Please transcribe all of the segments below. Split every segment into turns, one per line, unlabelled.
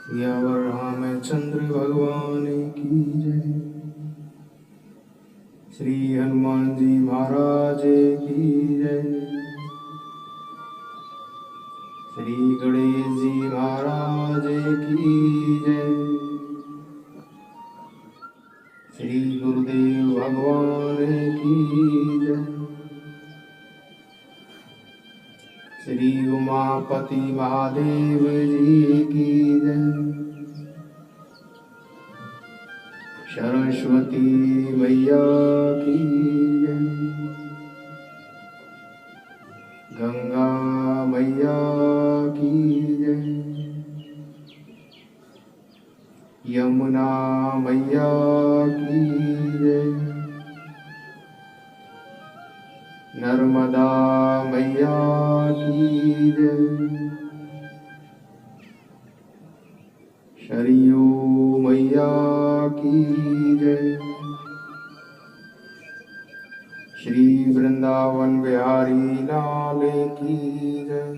सियावर रामचंद्र भगवान की जय। श्री हनुमान जी महाराज की जय। श्री गणेश जी महाराज की जय। श्री गुरुदेव भगवान की जय। श्री उमापति महादेव जी की जय। सरस्वती मैया की जय। गंगा मैया की जय। यमुना मैया की जय। नर्मदा मैया की जय। सरयू मैया की जय। श्री वृंदावन बिहारी लाल की जय।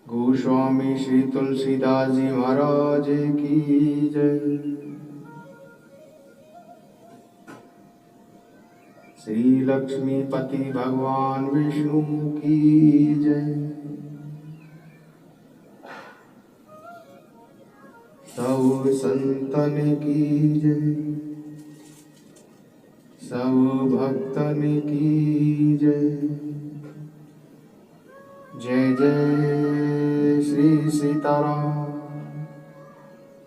गोस्वामी श्री तुलसीदास जी महाराज की जय। श्री लक्ष्मीपति भगवान विष्णु की जय। सब संतन की जय। सब भक्तन की जय। जय जय श्री सीताराम।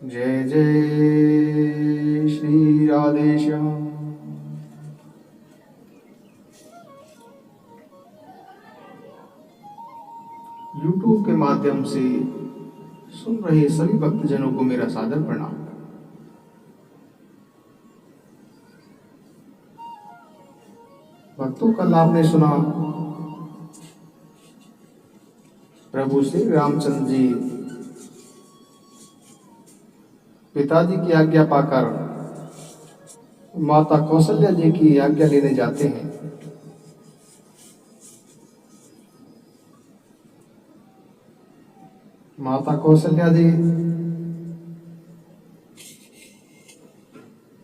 जय जय श्री राधेश्याम। यूट्यूब के माध्यम से सुन रहे सभी भक्तजनों को मेरा सादर प्रणाम। भक्तों, कल आपने सुना प्रभु श्री रामचंद्र जी पिताजी की आज्ञा पाकर माता कौशल्या जी की आज्ञा लेने जाते हैं। माता कौशल्या जी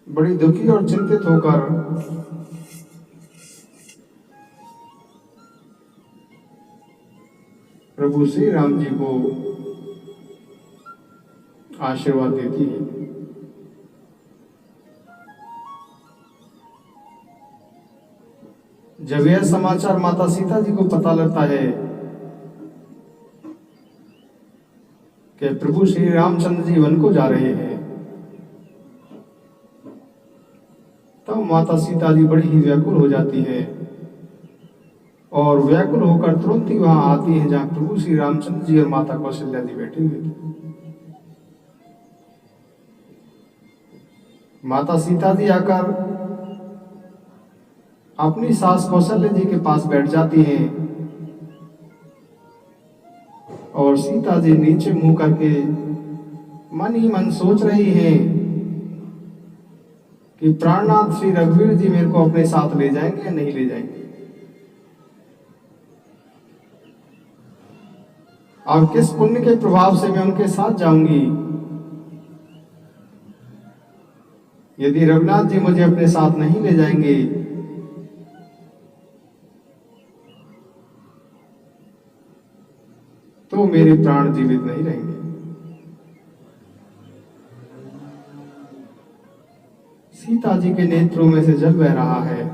बड़ी दुखी और चिंतित होकर प्रभु श्री राम जी को आशीर्वाद देती है। जब यह समाचार माता सीता जी को पता लगता है कि प्रभु श्री रामचंद्र जी वन को जा रहे हैं, तब माता सीता जी बड़ी ही व्याकुल हो जाती है और व्याकुल होकर तुरंत ही वहां आती है जहां प्रभु श्री रामचंद्र जी और माता कौशल्या जी बैठे हुए थे। माता सीता जी आकर अपनी सास कौशल्या जी के पास बैठ जाती हैं और सीता जी नीचे मुंह करके मन ही मन सोच रही हैं कि प्राणनाथ श्री रघुवीर जी मेरे को अपने साथ ले जाएंगे या नहीं ले जाएंगे। अब किस पुण्य के प्रभाव से मैं उनके साथ जाऊंगी। यदि रघुनाथ जी मुझे अपने साथ नहीं ले जाएंगे तो मेरे प्राण जीवित नहीं रहेंगे। सीता जी के नेत्रों में से जल बह रहा है।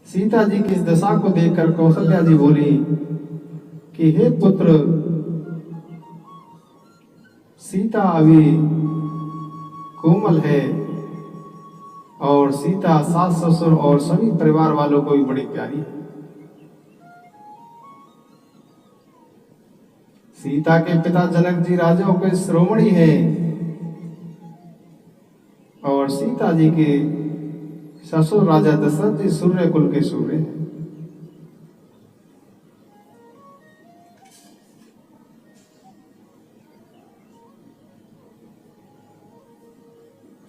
सीता जी की इस दशा को देखकर कौशल्या जी बोली कि हे पुत्र, सीता अभी कोमल है और सीता सास ससुर और सभी परिवार वालों को भी बड़ी प्यारी है। सीता के पिता जनक जी राजाओं के शिरोमणि हैं और सीता जी के ससुर राजा दशरथ जी सूर्य कुल के सूर्य हैं।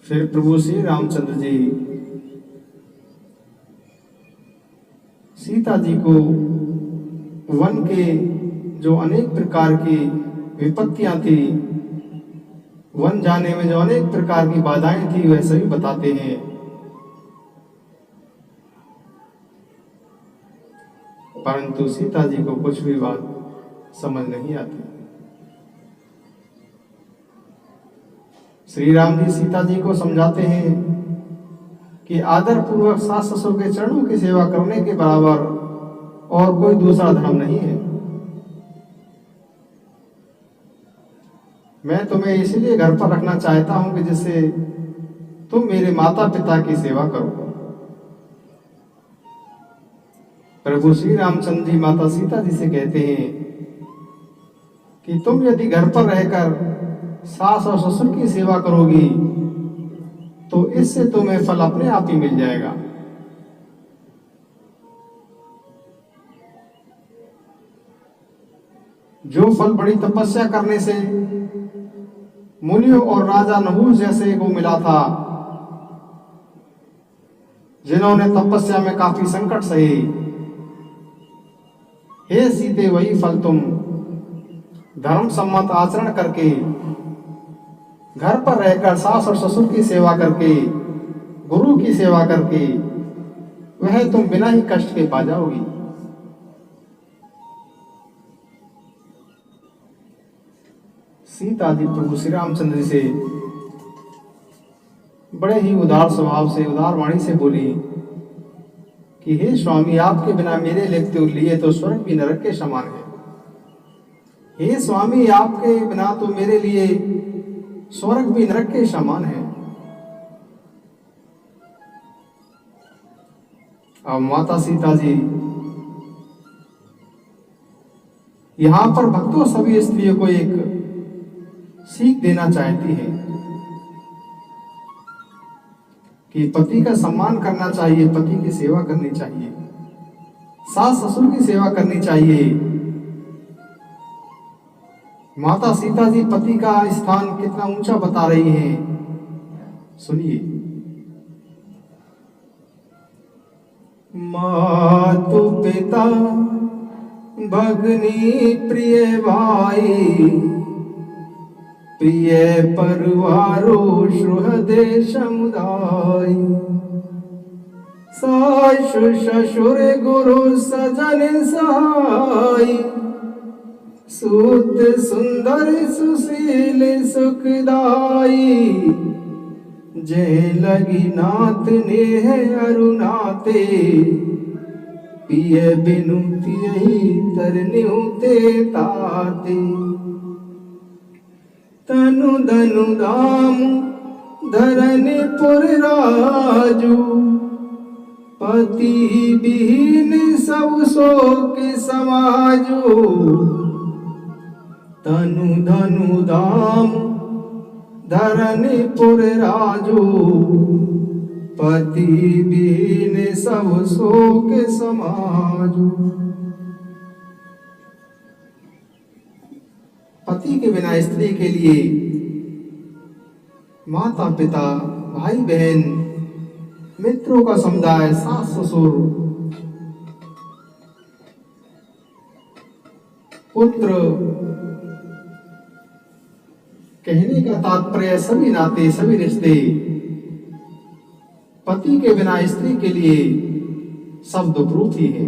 फिर प्रभु श्री रामचंद्र जी सीता जी को वन के जो अनेक प्रकार की विपत्तियां थी, वन जाने में जो अनेक प्रकार की बाधाएं थी, वह सभी बताते हैं। परंतु सीता जी को कुछ भी बात समझ नहीं आती। श्री राम जी सीता जी को समझाते हैं कि आदर पूर्वक सास ससुर के चरणों की सेवा करने के बराबर और कोई दूसरा धर्म नहीं है। मैं तुम्हें इसलिए घर पर रखना चाहता हूं कि जिससे तुम मेरे माता पिता की सेवा करो। प्रभु श्री रामचंद्र जी माता सीता जी से कहते हैं कि तुम यदि घर पर रहकर सास और ससुर की सेवा करोगी तो इससे तुम्हें फल अपने आप ही मिल जाएगा। जो फल बड़ी तपस्या करने से मुनियों और राजा नहुष जैसे को मिला था, जिन्होंने तपस्या में काफी संकट सहे, हे सीते वही फल तुम धर्म सम्मत आचरण करके, घर पर रहकर सास और ससुर की सेवा करके, गुरु की सेवा करके, वह तुम बिना ही कष्ट के पा जाओगी। सीता जी प्रभु श्री रामचंद्र से बड़े ही उदार स्वभाव से, उदार वाणी से बोली कि हे स्वामी, आपके बिना मेरे लिए तो स्वर्ग भी नरक के समान है। हे स्वामी, आपके बिना तो मेरे लिए स्वर्ग भी नरक के समान है। अब माता सीता जी यहां पर भक्तों सभी स्त्रियों को एक सीख देना चाहती है कि पति का सम्मान करना चाहिए, पति की सेवा करनी चाहिए, सास ससुर की सेवा करनी चाहिए। माता सीता जी पति का स्थान कितना ऊंचा बता रही हैं, सुनिए। मातु पिता भगनी प्रिय भाई, प्रिय परिवारो सुहृदय समुदाय, सासु ससुर गुरु सजन सहाय, सूत सुंदर सुशील सुखदाई, जय लगी नाथ नेह अरुणाते, पिय बिनु तियहि तरन्यु ते ताते, तनु धनु धाम धरनी पुर राजू, पति विहीन सब शोक समाजू, तनु धनु धाम धरनी पुर राजू, पति विहीन सब शोक समाजू। पति के बिना स्त्री के लिए माता पिता, भाई बहन, मित्रों का समुदाय, सास ससुर, पुत्र, कहने का तात्पर्य सभी नाते, सभी रिश्ते पति के बिना स्त्री के लिए सब दुखरूप ही है।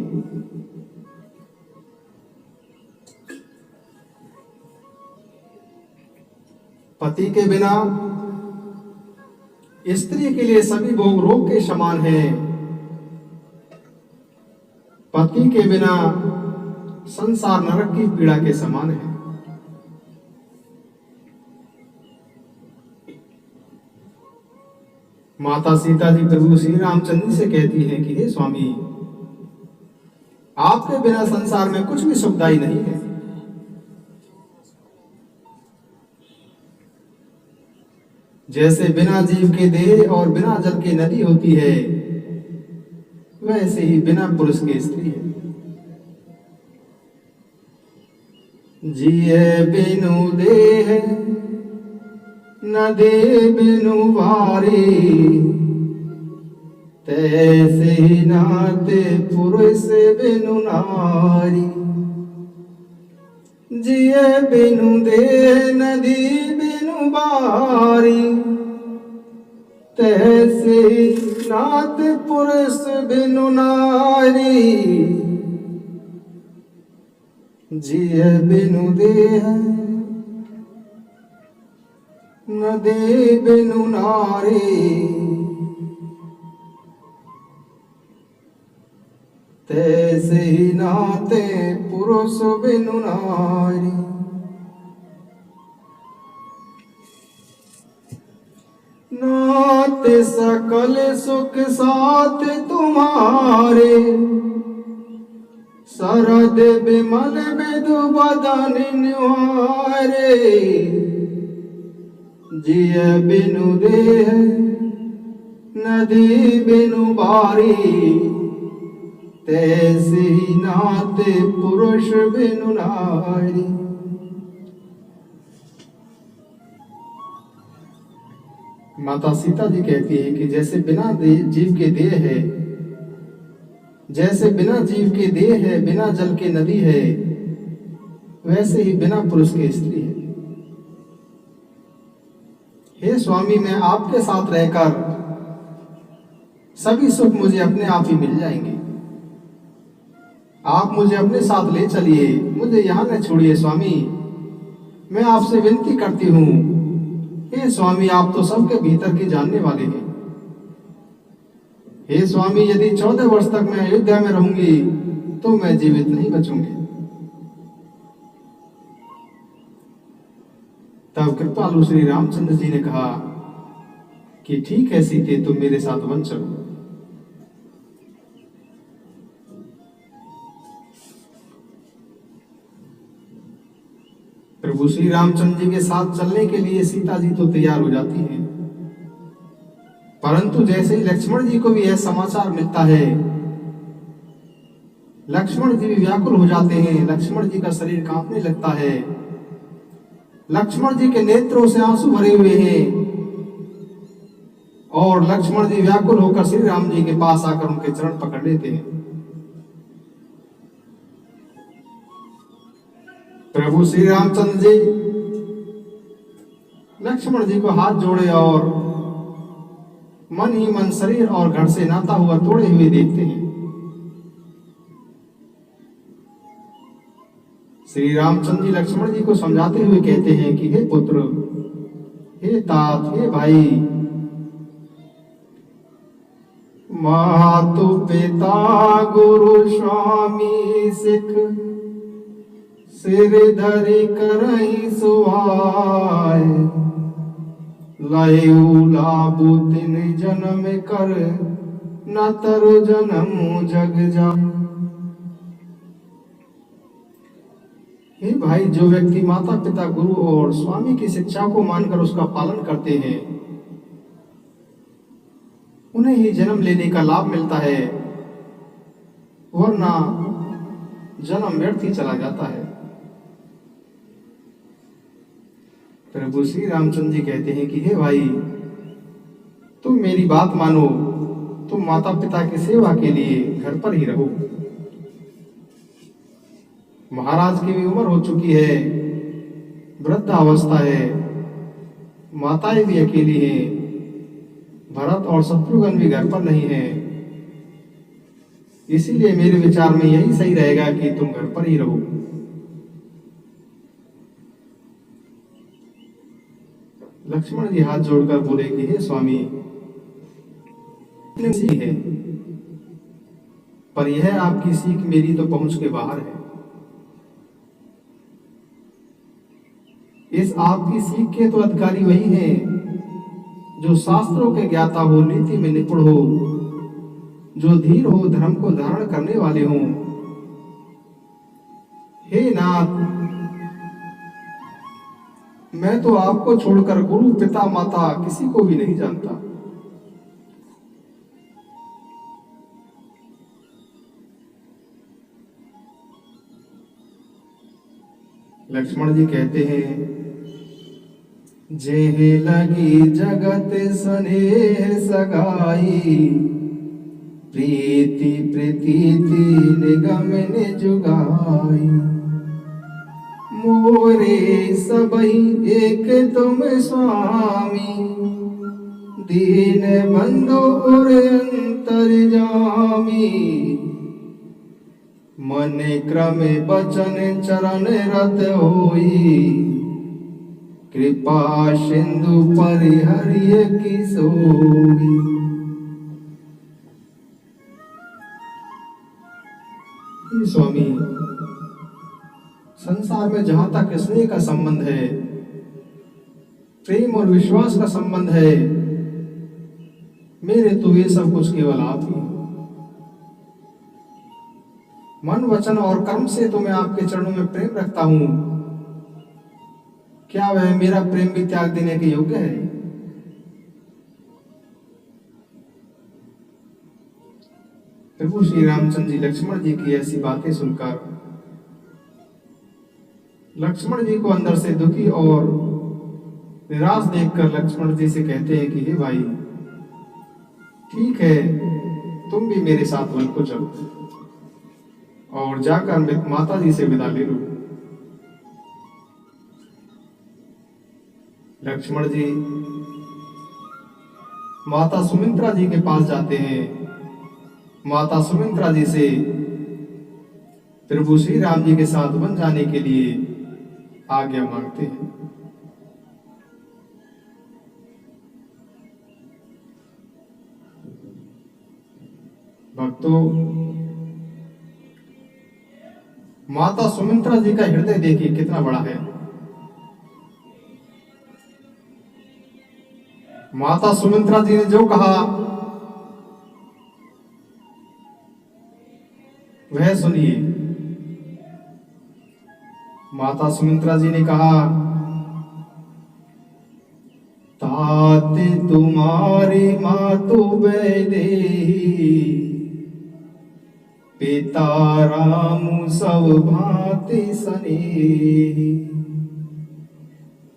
पति के बिना स्त्री के लिए सभी भोग रोग के समान है। पति के बिना संसार नरक की पीड़ा के समान है। माता सीता जी प्रभु श्री रामचंद्र से कहती हैं कि हे स्वामी, आपके बिना संसार में कुछ भी सुखदायी नहीं है। जैसे बिना जीव के देह और बिना जल के नदी होती है, वैसे ही बिना पुरुष के स्त्री है। जिए बिनु देह न दे बिनु वारी, तैसे ही नाते पुरुष बिनु नारी। जिए बिनु देह नदी बिनु बारी, तैसे नाथ पुरुष बिनु नारी। जिए बिनु देह नदी बिनु नारी, तैसे ही नाते पुरुष बिनु नारी। नाते सकल सुख साथ तुम्हारे, शरद बिमल बिदु बदन निहारे। जिय बिनु देह नदी बिनु बारी, तैसे ही नाते पुरुष बिनु नारी। माता सीता जी कहती है कि जैसे बिना जीव के देह है, जैसे बिना जीव के देह है, बिना जल के नदी है, वैसे ही बिना पुरुष के स्त्री है। हे स्वामी, मैं आपके साथ रहकर सभी सुख मुझे अपने आप ही मिल जाएंगे। आप मुझे अपने साथ ले चलिए, मुझे यहां न छोड़िए स्वामी। मैं आपसे विनती करती हूं, हे स्वामी, आप तो सबके भीतर के जानने वाले हैं। हे स्वामी, यदि 14 वर्ष तक मैं अयोध्या में रहूंगी तो मैं जीवित नहीं बचूंगी। तब कृपालु श्री रामचंद्र जी ने कहा कि ठीक है सीते, तुम मेरे साथ वन चलो। प्रभु श्री रामचंद्र जी के साथ चलने के लिए सीता जी तो तैयार हो जाती हैं, परंतु जैसे ही लक्ष्मण जी को भी यह समाचार मिलता है, लक्ष्मण जी भी व्याकुल हो जाते हैं। लक्ष्मण जी का शरीर कांपने लगता है। लक्ष्मण जी के नेत्रों से आंसू भरे हुए हैं और लक्ष्मण जी व्याकुल होकर श्री राम जी के पास आकर उनके चरण पकड़ लेते हैं। प्रभु श्री रामचंद्र जी लक्ष्मण जी को हाथ जोड़े और मन ही मन शरीर और घर से नाता हुआ तोड़े हुए देखते हैं। श्री रामचंद्र जी लक्ष्मण जी को समझाते हुए कहते हैं कि हे पुत्र, हे तात, हे भाई, मातु पिता गुरु स्वामी सिख, सिर धरि करहि सुहाय। लयु लाभु तिन जन्म कर, न तरु जन्म जग जाय। हे भाई, जो व्यक्ति माता पिता गुरु और स्वामी की शिक्षा को मानकर उसका पालन करते हैं, उन्हें ही जन्म लेने का लाभ मिलता है, वरना जन्म व्यर्थ ही चला जाता है। प्रभु श्री रामचंद्र जी कहते हैं कि हे भाई, तुम मेरी बात मानो, तुम माता पिता की सेवा के लिए घर पर ही रहो। महाराज की भी उम्र हो चुकी है, वृद्धावस्था है, माताएं भी अकेली हैं, भरत और शत्रुघ्न भी घर पर नहीं है। इसीलिए मेरे विचार में यही सही रहेगा कि तुम घर पर ही रहो। लक्ष्मण जी हाथ जोड़कर बोले कि हे स्वामी, है, पर यह आपकी सीख मेरी तो पहुंच के बाहर है। इस आपकी सीख के तो अधिकारी वही हैं जो शास्त्रों के ज्ञाता हो, नीति में निपुण हो, जो धीर हो, धर्म को धारण करने वाले हों। हे नाथ, मैं तो आपको छोड़कर गुरु पिता माता किसी को भी नहीं जानता। लक्ष्मण जी कहते हैं, जेह लगी जगत स्नेह सगाई, प्रीति प्रीति निगम ने जुगाई। मोरे सबही एक तुम स्वामी, दीन बंधु और अंतर्जामी। मन क्रम बचन चरण रत होई, कृपा सिंधु परिहरिय की सोई। स्वामी, संसार में जहां तक स्नेह का संबंध है, प्रेम और विश्वास का संबंध है, मेरे तो ये सब कुछ केवल आप ही। मन वचन और कर्म से तो मैं आपके चरणों में प्रेम रखता हूं, क्या वह मेरा प्रेम भी त्याग देने के योग्य है? प्रभु श्री रामचंद्र जी लक्ष्मण जी की ऐसी बातें सुनकर लक्ष्मण जी को अंदर से दुखी और निराश देखकर लक्ष्मण जी से कहते हैं कि हे भाई, ठीक है, तुम भी मेरे साथ वन को चलो और जाकर माता जी से विदा ले लो। लक्ष्मण जी माता सुमित्रा जी के पास जाते हैं। माता सुमित्रा जी से प्रभु श्री राम जी के साथ वन जाने के लिए आज्ञा मांगते हैं। भक्तों, माता सुमित्रा जी का हृदय देखिए कितना बड़ा है। माता सुमित्रा जी ने जो कहा वह सुनिए। माता सुमित्रा जी ने कहा, ताते तुम्हारी मातु वैदेही, पिता राम सब भांति स्नेही।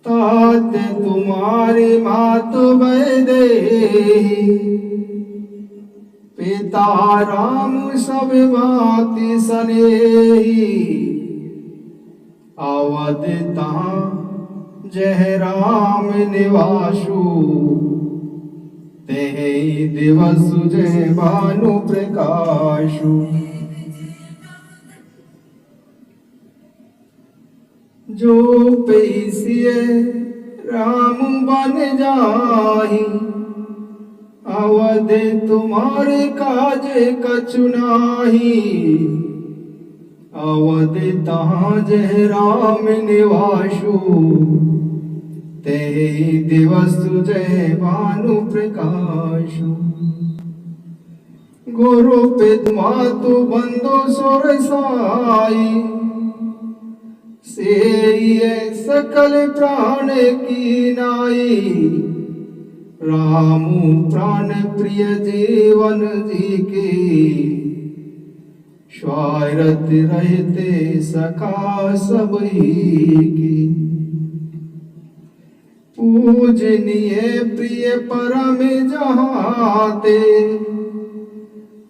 तात तुम्हारी मातु वैदेही, पिता राम सब भांति स्नेही। अवध तहां जह राम निवासु, तेह दिवस जय भानु प्रकाशु। जो पैसिए राम बन जाहि, अवध तुम्हारे काज कछु नाही। अवध तहां जह राम निवासु, ते दिवस जय भानु प्रकाशु। गुरु पित मातु बंधु सुर साई, से ये सकल प्राण की नाई। रामु प्राण प्रिय जीवन जी के, स्वारथ रहते सखा सब ही की। पूजनीय प्रिय परम जहाते,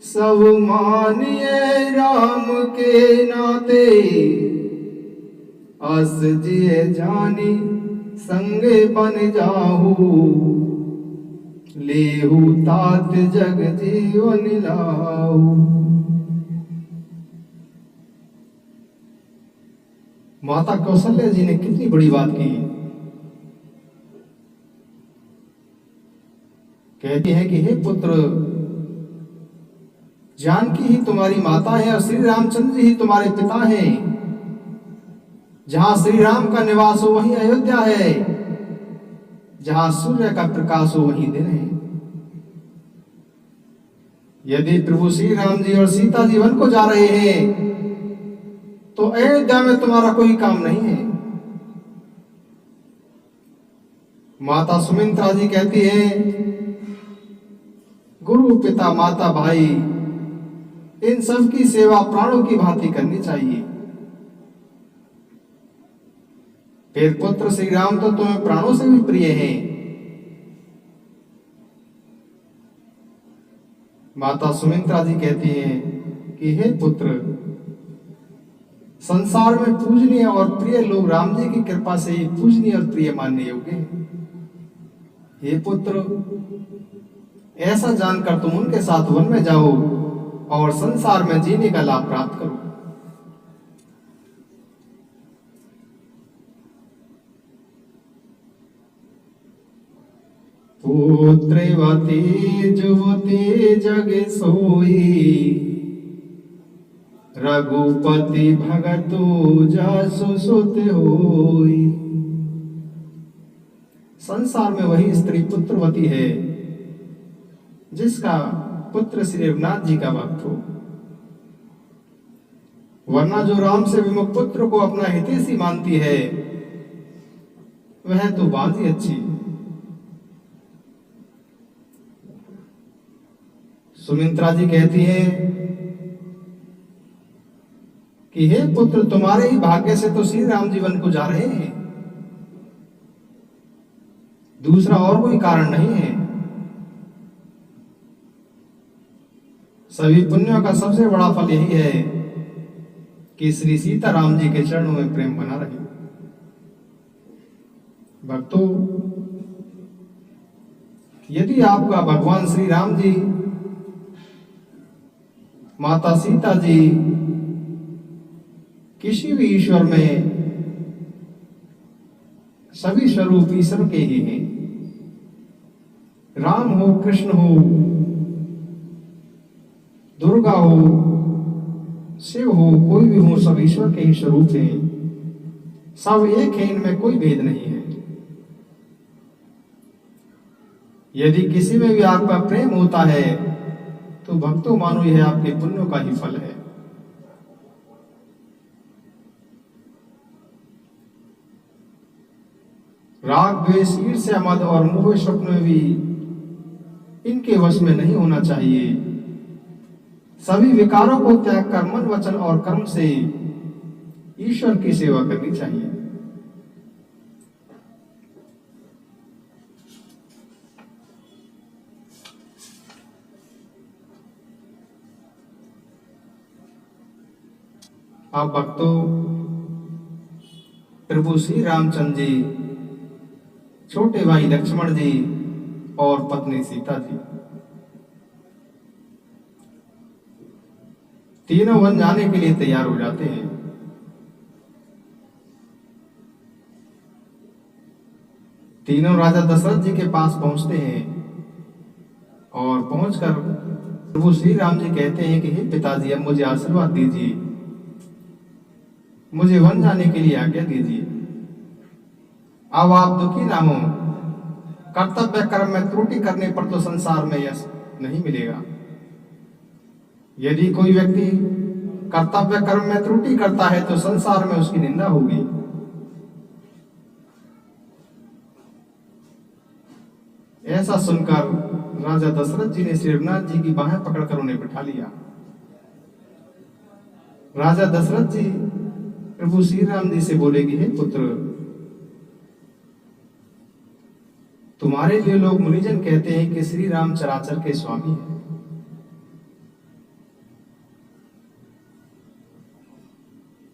सब मानिए राम के नाते। अस जिए जानी संगे बन जाहू, लेहू तात जग जीवन लाहू। माता कौशल्या जी ने कितनी बड़ी बात की। कहती है कि हे पुत्र, जानकी ही तुम्हारी माता है और श्री रामचंद्र जी ही तुम्हारे पिता हैं। जहां श्री राम का निवास हो वहीं अयोध्या है, जहां सूर्य का प्रकाश हो वहीं दिन है। यदि प्रभु श्री राम जी और सीता जी वन को जा रहे हैं तो अयोध्या में तुम्हारा कोई काम नहीं है। माता सुमित्रा जी कहती है, गुरु पिता माता भाई इन सब की सेवा प्राणों की भांति करनी चाहिए। फिर पुत्र श्री राम तो तुम्हें प्राणों से भी प्रिय हैं। माता सुमित्रा जी कहती हैं कि हे पुत्र, संसार में पूजनीय और प्रिय लोग राम जी की कृपा से ही पूजनीय और प्रिय मानने योग्य हैं। हे पुत्र, ऐसा जानकर तुम उनके साथ वन में जाओ और संसार में जीने का लाभ प्राप्त करो। पुत्रवती जुवती जगे सोई, रघुपति भगतु जासु सुत होई। संसार में वही स्त्री पुत्रवती है जिसका पुत्र श्री रघुनाथ जी का भक्त हो, वरना जो राम से विमुख पुत्र को अपना हितैषी मानती है वह तो बाजी अच्छी। सुमित्रा जी कहती है कि हे पुत्र, तुम्हारे ही भाग्य से तो श्री राम जीवन को जा रहे हैं, दूसरा और कोई कारण नहीं है। सभी पुण्यों का सबसे बड़ा फल यही है कि श्री सीता राम जी के चरणों में प्रेम बना रहे। भक्तों, यदि आपका भगवान श्री राम जी, माता सीता जी किसी भी ईश्वर में सभी स्वरूप ईश्वर के ही हैं, राम हो, कृष्ण हो, दुर्गा हो, शिव हो, कोई भी हो, सब ईश्वर के ही स्वरूप हैं, सब एक है, इनमें कोई भेद नहीं है। यदि किसी में भी आपका प्रेम होता है तो भक्तों मानो यह आपके पुण्यों का ही फल है। राग, द्वेष, ईर्ष्या, मद और मोह स्वप्न में भी इनके वश में नहीं होना चाहिए। सभी विकारों को त्याग कर मन, वचन और कर्म से ईश्वर की सेवा करनी चाहिए। आप भक्तों, प्रभु श्री रामचंद्र जी, छोटे भाई लक्ष्मण जी और पत्नी सीता जी तीनों वन जाने के लिए तैयार हो जाते हैं। तीनों राजा दशरथ जी के पास पहुंचते हैं और पहुंचकर प्रभु श्री राम जी कहते हैं कि हे पिताजी, अब मुझे आशीर्वाद दीजिए, मुझे वन जाने के लिए आज्ञा दीजिए। अब आप दुखी ना हो, कर्तव्य कर्म में त्रुटि करने पर तो संसार में यश नहीं मिलेगा। यदि कोई व्यक्ति कर्तव्य कर्म में त्रुटि करता है तो संसार में उसकी निंदा होगी। ऐसा सुनकर राजा दशरथ जी ने श्री रघुनाथ जी की बाहें पकड़कर उन्हें बिठा लिया। राजा दशरथ जी प्रभु श्री राम जी से बोले कि हे पुत्र, तुम्हारे लिए लोग मुनिजन कहते हैं कि श्री राम चराचर के स्वामी हैं,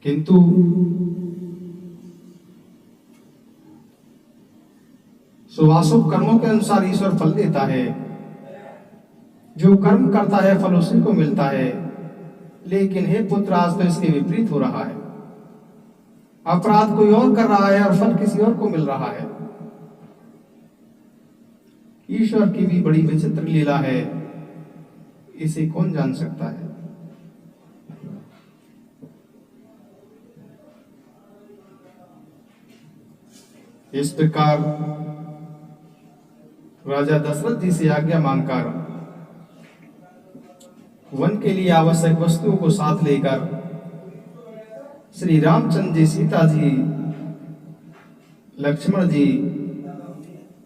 किंतु शुभाशुभ कर्मों के अनुसार ईश्वर फल देता है। जो कर्म करता है फल उसी को मिलता है। लेकिन हे पुत्र, आज तो इसके विपरीत हो रहा है। अपराध कोई और कर रहा है और फल किसी और को मिल रहा है। ईश्वर की भी बड़ी विचित्र लीला है, इसे कौन जान सकता है। इस प्रकार राजा दशरथ जी से आज्ञा मांगकर वन के लिए आवश्यक वस्तुओं को साथ लेकर श्री रामचंद्र जी, सीता जी, लक्ष्मण जी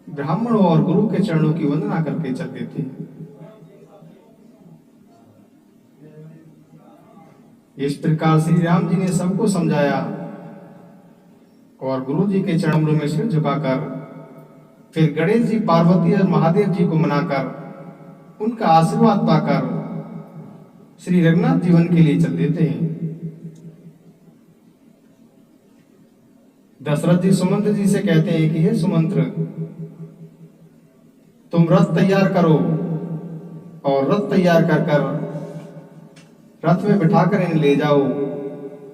ब्राह्मणों और गुरु के चरणों की वंदना करके चल देते हैं। इस प्रकार श्री राम जी ने सबको समझाया और गुरु जी के चरणों में सिर झुकाकर फिर गणेश जी, पार्वती और महादेव जी को मनाकर उनका आशीर्वाद पाकर श्री रघुनाथ जीवन के लिए चल देते हैं। दशरथ जी सुमंत्र जी से कहते हैं कि हे सुमंत्र, तुम रथ तैयार करो और रथ तैयार कर कर रथ में बिठाकर इन्हें ले जाओ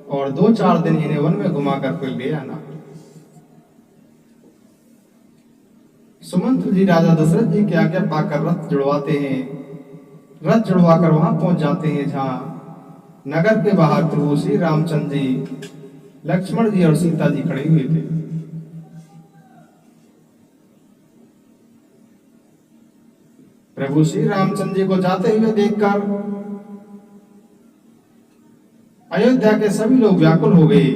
और 2-4 दिन इन्हें वन में घुमा कर फिर ले आना। सुमंत्र जी राजा दशरथ जी की आज्ञा पाकर रथ जुड़वाते हैं। रथ जुड़वाकर वहां पहुंच जाते हैं जहां नगर के बाहर प्रभु श्री रामचंद्र जी, लक्ष्मण जी और सीता जी खड़े हुए थे। प्रभु श्री रामचंद्र जी को जाते हुए देखकर अयोध्या के सभी लोग व्याकुल हो गए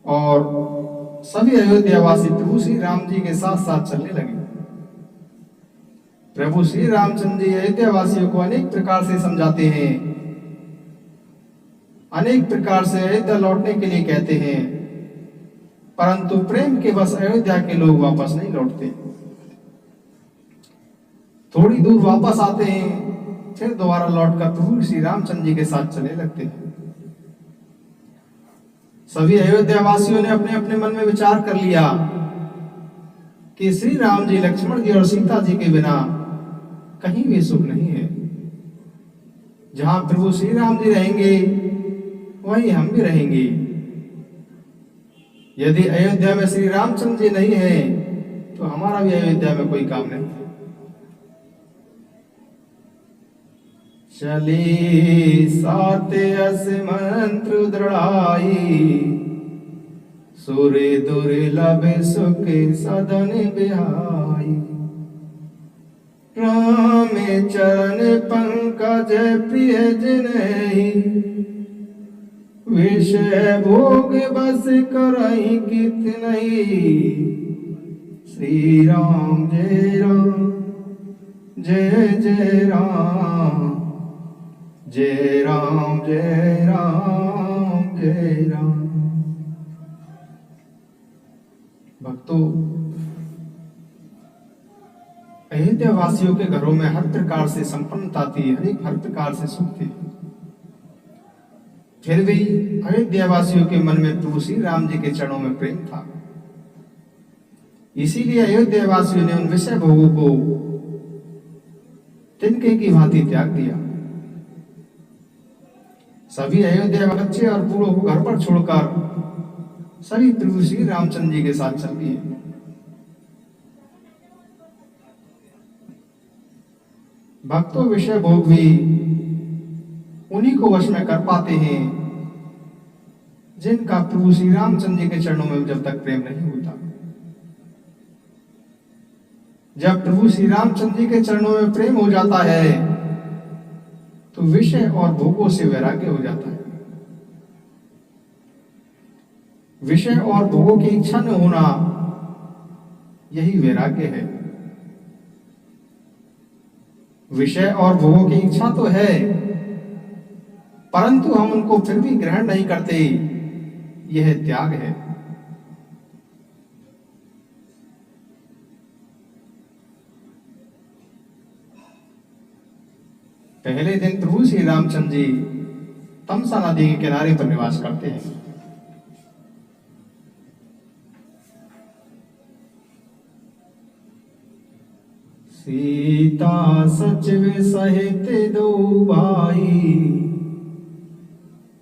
और सभी अयोध्यावासी प्रभु श्री राम जी के साथ साथ चलने लगे। प्रभु श्री रामचंद्र जी अयोध्यावासियों को अनेक प्रकार से समझाते हैं, अनेक प्रकार से अयोध्या लौटने के लिए कहते हैं, परंतु प्रेम के बस अयोध्या के लोग वापस नहीं लौटते। थोड़ी दूर वापस आते हैं, फिर दोबारा लौटकर प्रभु श्री रामचंद्र जी के साथ चलने लगते हैं। सभी अयोध्यावासियों ने अपने अपने मन में विचार कर लिया कि श्री राम जी, लक्ष्मण जी और सीता जी के बिना कहीं भी सुख नहीं है। जहां प्रभु श्री राम जी रहेंगे वहीं हम भी रहेंगे। यदि अयोध्या में श्री रामचंद्र जी नहीं है तो हमारा भी अयोध्या में कोई काम नहीं है। चली साते अस मंत्र दृढ़ाई, सूर्य दुर्लभ सुख सदन बिहाई। राम चरण पंकज प्रिय जिन्हि, विषय भोग बस करहि कित नहीं। श्री राम जय राम, जय जय राम, जय राम जय राम जय राम। भक्तों, अयोध्या वासियों के घरों में हर प्रकार से संपन्नता थी, हर प्रकार से सुख थी। फिर भी अयोध्या वासियों के मन में प्रभु श्री राम जी के चरणों में प्रेम था। इसीलिए अयोध्या वासियों ने उन विषय भोगों को तिनके की भांति त्याग दिया। सभी अयोध्या बच्चे और बूढ़ों को घर पर छोड़कर सभी प्रभु श्री रामचंद्र जी के साथ चल दिए। भक्तों, विषय भोग भी उन्हीं को वश में कर पाते हैं जिनका प्रभु श्री रामचंद्र जी के चरणों में जब तक प्रेम नहीं होता। जब प्रभु श्री रामचंद्र जी के चरणों में प्रेम हो जाता है तो विषय और भोगों से वैराग्य हो जाता है। विषय और भोगों की इच्छा न होना, यही वैराग्य है। विषय और भोगों की इच्छा तो है, परंतु हम उनको फिर भी ग्रहण नहीं करते, यह त्याग है। पहले दिन प्रभु श्री रामचंद्र जी तमसा नदी के किनारे पर निवास करते हैं। सीता सचिव सहित दो भाई,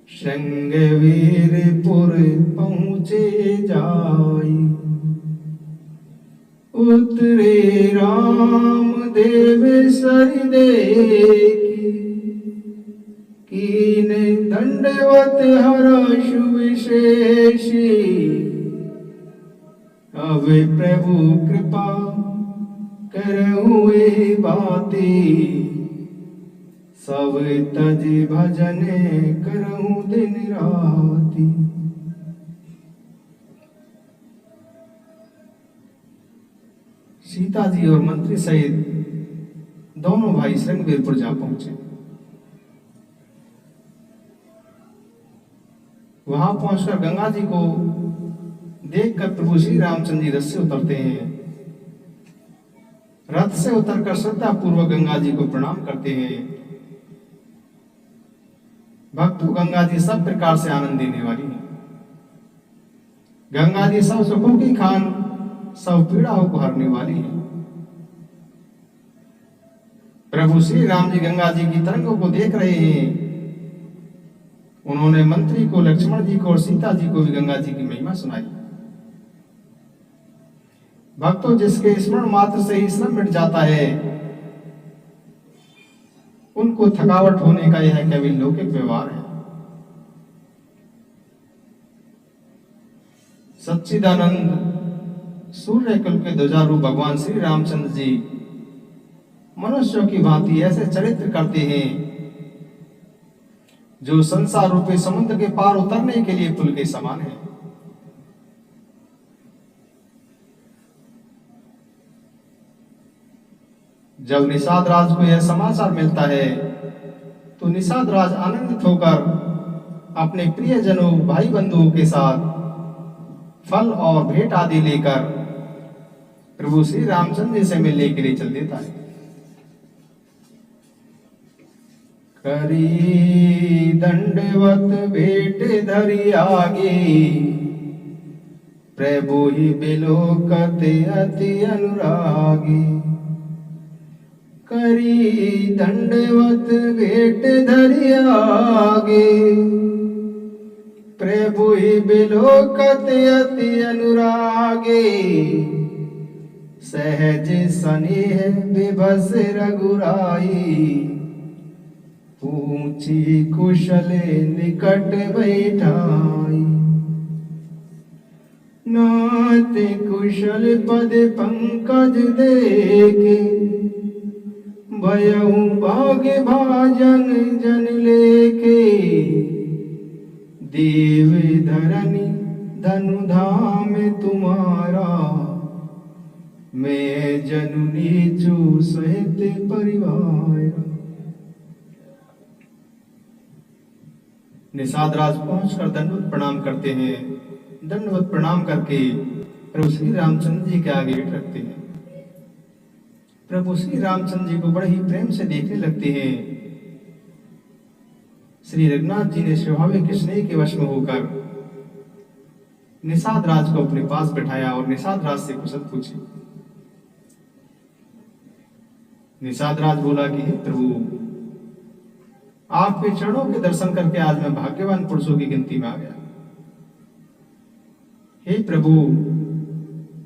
श्रृंगवीरपुर पहुँचे जाई। उतरे राम देव सरि देखी, कीन दंडवत हर्ष विशेषी। अब प्रभु कृपा करहुए बाती, सब तज भजन करहूं दिन राती। सीता जी और मंत्री सहित दोनों भाई श्रृंगवीरपुर जा पहुंचे। वहां पहुंचकर गंगा जी को देखकर प्रभु श्री रामचंद्र जी रथ से उतरते हैं। रथ से उतरकर श्रद्धा पूर्वक गंगा जी को प्रणाम करते हैं। भक्तों, गंगा जी सब प्रकार से आनंद देने वाली है। गंगा जी सब सुखों की खान, सब पीड़ाओं को हरने वाली है। प्रभु श्री राम जी गंगा जी की तरंगों को देख रहे हैं। उन्होंने मंत्री को, लक्ष्मण जी को और सीता जी को भी गंगा जी की महिमा सुनाई। भक्तों, जिसके स्मरण मात्र से ही श्रम मिट जाता है, उनको थकावट होने का यह केवल लौकिक व्यवहार है। सच्चिदानंद सूर्य कुल के ध्वजारू भगवान श्री रामचंद्र जी मनुष्यों की भांति ऐसे चरित्र करते हैं जो संसार रूपी समुद्र के पार उतरने के लिए पुल के समान है। जब निषाद राज को यह समाचार मिलता है तो निषाद राज आनंदित होकर अपने प्रियजनों, भाई बंधुओं के साथ फल और भेंट आदि लेकर प्रभु श्री रामचंद्र जी से मिलने के लिए चल देता है। करी दंडवत भेंट धरि आगे, प्रभु ही बिलोकत अति अनुरागी। करी दंडवत भेंट धरि आगे, प्रभु ही बिलोकत अति अनुरागे। सहज स्नेह विभस रघुराई, पूछी कुशल निकट बैठाई। नाथ कुशल पद पंकज देखे, भयउ भाग्य भाजन जन लेके। देव धरनी धनु धाम तुम्हारा, मैं जनु नीचु सहित परिवार। निषाद राज पहुंचकर दंडवत प्रणाम करते हैं। दंडवत प्रणाम करके प्रभु श्री रामचंद्र जी के आगे रखते हैं। प्रभु श्री रामचंद्र जी को बड़े ही प्रेम से देखने लगते हैं। श्री रघुनाथ जी ने स्वाभाविक स्नेह के वश में होकर निषाद राज को अपने पास बैठाया और निषाद राज से कुशल पूछी। निषाद राज बोला कि हे प्रभु, आपके चरणों के दर्शन करके आज मैं भाग्यवान पुरुषों की गिनती में आ गया। हे प्रभु,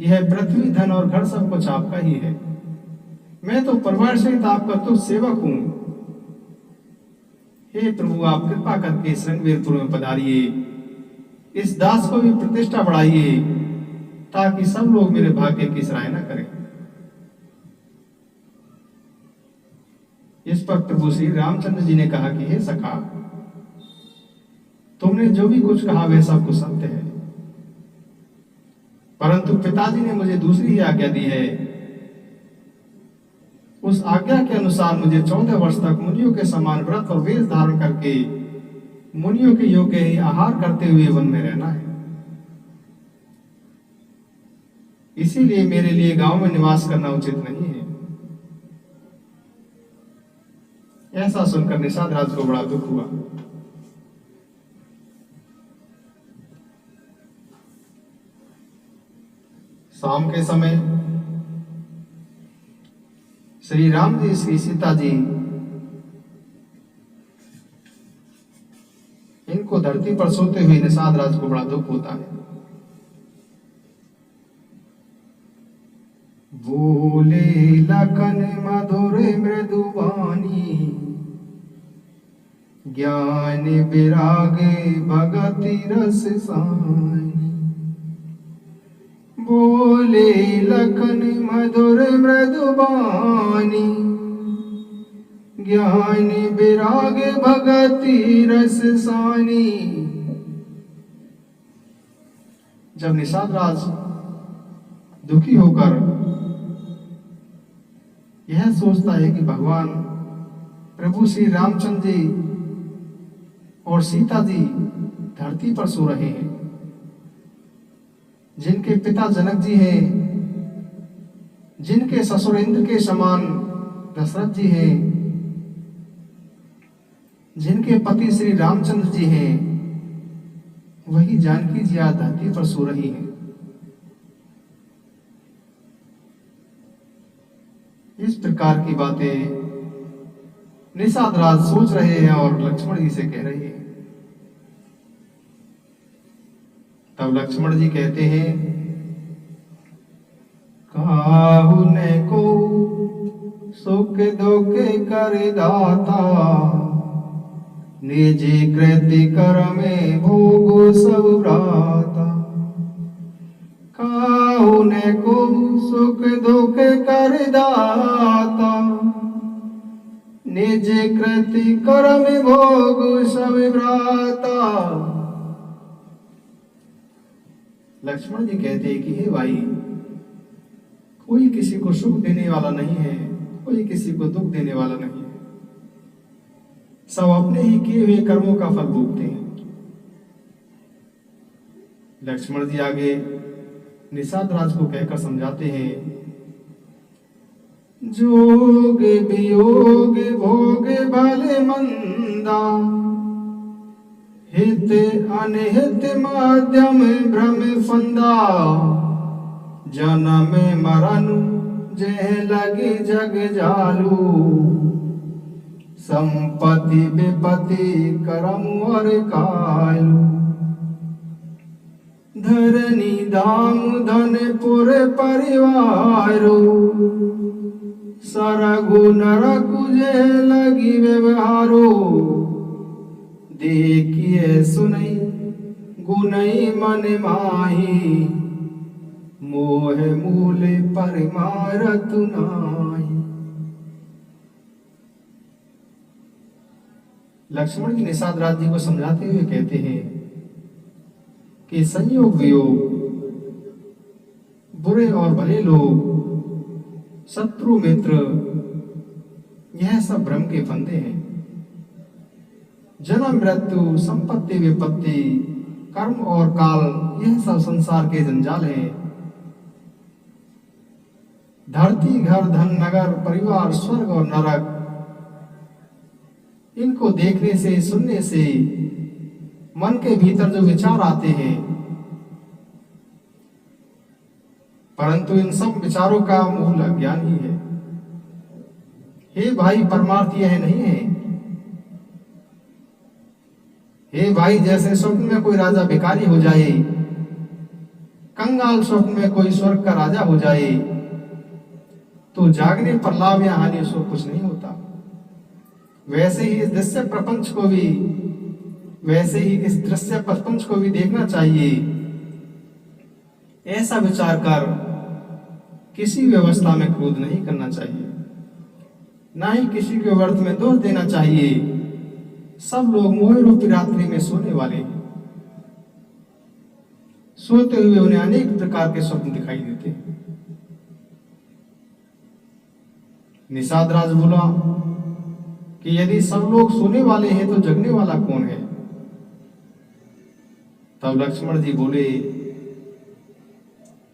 यह पृथ्वी, धन और घर सब कुछ आपका ही है। मैं तो परिवार सहित आपका तो सेवक हूं। हे प्रभु, आप कृपा करके इस रणवीरपुर में पधारिए, इस दास को भी प्रतिष्ठा बढ़ाइए, ताकि सब लोग मेरे भाग्य की सराहना करें। इस पर प्रभु श्री रामचंद्र जी ने कहा कि हे सखा, तुमने जो भी कुछ कहा वह सब कुछ सत्य है, परंतु पिताजी ने मुझे दूसरी ही आज्ञा दी है। उस आज्ञा के अनुसार मुझे 14 वर्ष तक मुनियों के समान व्रत और वेश धारण करके मुनियों के योग्य ही आहार करते हुए वन में रहना है। इसीलिए मेरे लिए गांव में निवास करना उचित नहीं है। ऐसा सुनकर निषाद राज को बड़ा दुख हुआ। शाम के समय श्री राम जी, श्री सीता जी इनको धरती पर सोते हुए निषाद राज को बड़ा दुख होता है। बोले लखन मधुर मृदुवानी, ज्ञान विराग भगति रस सानी। बोले लखन मधुर मृदुवानी, ज्ञान विराग भगति रस सानी। जब निषाद राज दुखी होकर यह सोचता है कि भगवान प्रभु श्री रामचंद्र जी और सीता जी धरती पर सो रहे हैं, जिनके पिता जनक जी हैं, जिनके ससुर इंद्र के समान दशरथ जी हैं, जिनके पति श्री रामचंद्र जी हैं, वही जानकी जी आज धरती पर सो रही है। इस प्रकार की बातें निषाद राज सोच रहे हैं और लक्ष्मण जी से कह रहे हैं। तब लक्ष्मण जी कहते हैं, काहू ने को सुख दुख कर दाता, निजी कृति कर में भोग सब भ्राता। काहू ने को सुख दुख कर दाता, निज कृति कर्म भोग सब भ्राता। लक्ष्मण जी कहते हैं कि हे भाई, कोई किसी को सुख देने वाला नहीं है, कोई किसी को दुख देने वाला नहीं है। सब अपने ही किए हुए कर्मों का फल भोगते हैं। लक्ष्मण जी आगे निषाद राज को कहकर समझाते हैं, जोग वियोग भोग भले मंदा, हित अनहित माध्यम भ्रम फंदा। जन्म मरण जह लगे जग जालू, संपत्ति विपत्ति करम और कालू। धरनी दाम धन पुर परिवारो, सरगु नरकु जे लगी व्यवहारो। देखिए सुनई गुनई मन माही, मोह मूल परिमारत नाही। लक्ष्मण जी निषाद राज जी को समझाते हुए कहते हैं कि संयोग वियोग, बुरे और भले लोग, शत्रु मित्र, यह सब भ्रम के फंदे हैं। जन्म मृत्यु संपत्ति विपत्ति कर्म और काल, यह सब संसार के जंजाल हैं। धरती घर धन नगर परिवार स्वर्ग और नरक, इनको देखने से सुनने से मन के भीतर जो विचार आते हैं, परंतु इन सब विचारों का मूल अज्ञान ही है। हे भाई, परमार्थ यह नहीं है। हे भाई, जैसे स्वप्न में कोई राजा भिखारी हो जाए, कंगाल स्वप्न में कोई स्वर्ग का राजा हो जाए, तो जागने पर लाभ या हानि उसको कुछ नहीं होता। वैसे ही इस दृश्य प्रपंच को भी, वैसे ही इस दृश्य प्रपंच को भी देखना चाहिए। ऐसा विचार कर किसी व्यवस्था में क्रोध नहीं करना चाहिए, ना ही किसी के व्यर्थ में दोष देना चाहिए। सब लोग मोह रूपी रात्रि में सोने वाले हैं। सोते हुए उन्हें अनेक प्रकार के स्वप्न दिखाई देते हैं। निषाद राज बोला कि यदि सब लोग सोने वाले हैं तो जगने वाला कौन है? तब लक्ष्मण जी बोले,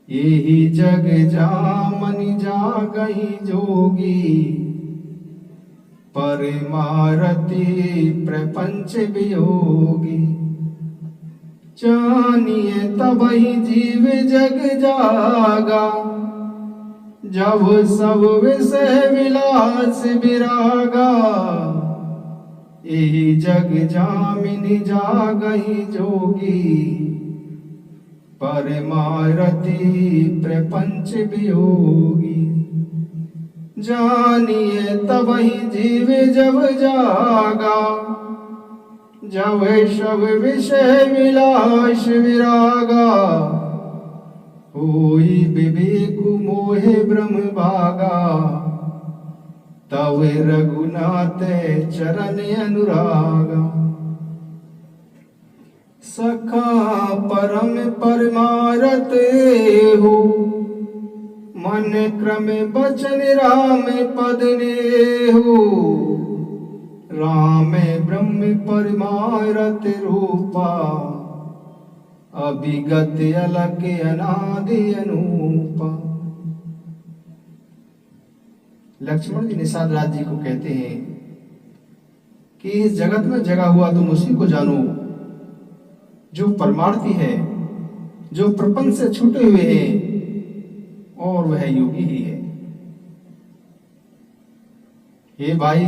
यही जग जामनि जागहि जोगी, परमारति प्रपंच वियोगी। जानिए तबहि जीव जग जागा, जब सब विषय विलास विरागा। यही जग जामिनि जागहि जोगी, परमारति प्रपंच वियोगी। जानिए तबहि जीव जब जागा, जब सब विषय विलास विरागा। होई विवेक मोहे ब्रह्म भागा, तव रघुनाथ चरण अनुरागा। सखा परम परमारथ हो, मन क्रम बचन राम पद ने हो। राम ब्रह्म परमारथ रूपा, अभिगत अलग अनादि अनूपा। लक्ष्मण जी निषाद राज जी को कहते हैं कि इस जगत में जगा हुआ तुम उसी को जानो जो परमार्थी है, जो प्रपंच से छूटे हुए हैं, और वह योगी ही है। हे भाई,